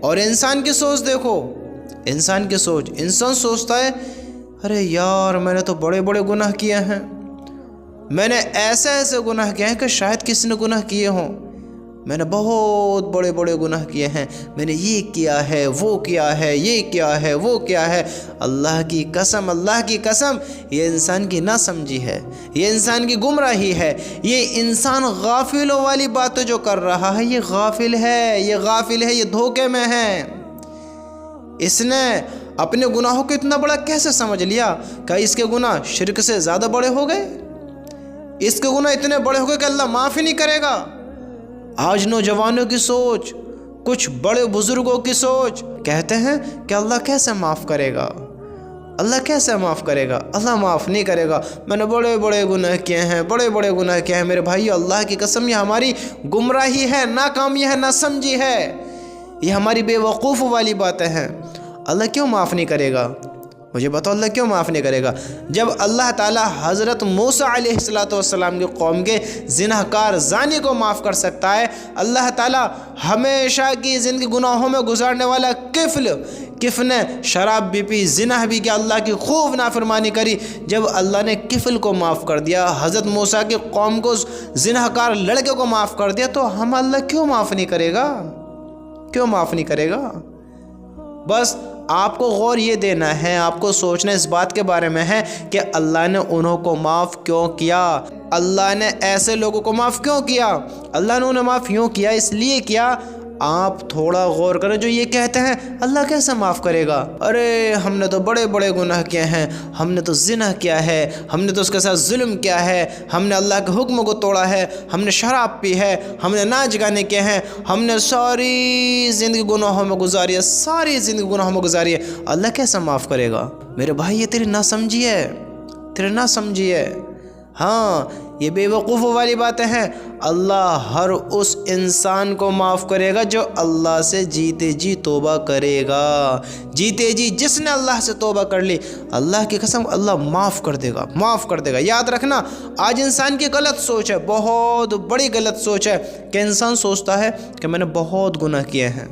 اور انسان کی سوچ دیکھو، انسان کی سوچ، انسان سوچتا ہے ارے یار میں نے تو بڑے بڑے گناہ کیے ہیں، میں نے ایسے ایسے گناہ کیے ہیں کہ شاید کسی نے گناہ کیے ہوں، میں نے بہت بڑے بڑے گناہ کیے ہیں، میں نے یہ کیا ہے، وہ کیا ہے، یہ کیا ہے، وہ کیا ہے۔ اللہ کی قسم، اللہ کی قسم، یہ انسان کی ناسمجھی ہے، یہ انسان کی گمراہی ہے، یہ انسان غافلوں والی باتیں جو کر رہا ہے، یہ غافل ہے، یہ غافل ہے، یہ دھوکے میں ہے۔ اس نے اپنے گناہوں کو اتنا بڑا کیسے سمجھ لیا کہ اس کے گناہ شرک سے زیادہ بڑے ہو گئے، اس کے گناہ اتنے بڑے ہو گئے کہ اللہ معاف ہی نہیں کرے گا۔ آج نوجوانوں کی سوچ، کچھ بڑے بزرگوں کی سوچ، کہتے ہیں کہ اللہ کیسے معاف کرے گا، اللہ کیسے معاف کرے گا، اللہ معاف نہیں کرے گا، میں نے بڑے بڑے گناہ کیے ہیں، بڑے بڑے گناہ کیے ہیں۔ میرے بھائیو، اللہ کی قسم، یہ ہماری گمراہی ہے، ناکامی ہے، ناسمجھی ہے، یہ ہماری بے وقوف والی باتیں ہیں۔ اللہ کیوں معاف نہیں کرے گا؟ مجھے بتاؤ اللہ کیوں معاف نہیں کرے گا؟ جب اللہ تعالیٰ حضرت موسیٰ علیہ السلام کی قوم کے زناکار زانی کو معاف کر سکتا ہے، اللہ تعالیٰ ہمیشہ کی زندگی گناہوں میں گزارنے والا کفل نے شراب بھی پی، زنا بھی کیا، اللہ کی خوب نافرمانی کری، جب اللہ نے کفل کو معاف کر دیا، حضرت موسیٰ کی قوم کو زناکار لڑکے کو معاف کر دیا، تو ہم اللہ کیوں معاف نہیں کرے گا؟ کیوں معاف نہیں کرے گا؟ بس آپ کو غور یہ دینا ہے، آپ کو سوچنا اس بات کے بارے میں ہے کہ اللہ نے انہوں کو معاف کیوں کیا، اللہ نے ایسے لوگوں کو معاف کیوں کیا، اللہ نے انہیں معاف کیوں کیا، اس لیے کیا۔ آپ تھوڑا غور کریں، جو یہ کہتے ہیں اللہ کیسے معاف کرے گا، ارے ہم نے تو بڑے بڑے گناہ کیے ہیں، ہم نے تو زنا کیا ہے، ہم نے تو اس کے ساتھ ظلم کیا ہے، ہم نے اللہ کے حکم کو توڑا ہے، ہم نے شراب پی ہے، ہم نے ناچ گانے کیے ہیں، ہم نے ساری زندگی گناہوں میں گزاری ہے، ساری زندگی گناہوں میں گزاری ہے، اللہ کیسے معاف کرے گا؟ میرے بھائی، یہ تیری ناسمجھی ہے، تیری ناسمجھی ہے۔ ہاں، یہ بے وقوف والی باتیں ہیں۔ اللہ ہر اس انسان کو معاف کرے گا جو اللہ سے جیتے جی توبہ کرے گا، جیتے جی جس نے اللہ سے توبہ کر لی، اللہ کی قسم اللہ معاف کر دے گا، معاف کر دے گا۔ یاد رکھنا، آج انسان کی غلط سوچ ہے، بہت بڑی غلط سوچ ہے کہ انسان سوچتا ہے کہ میں نے بہت گناہ کیے ہیں،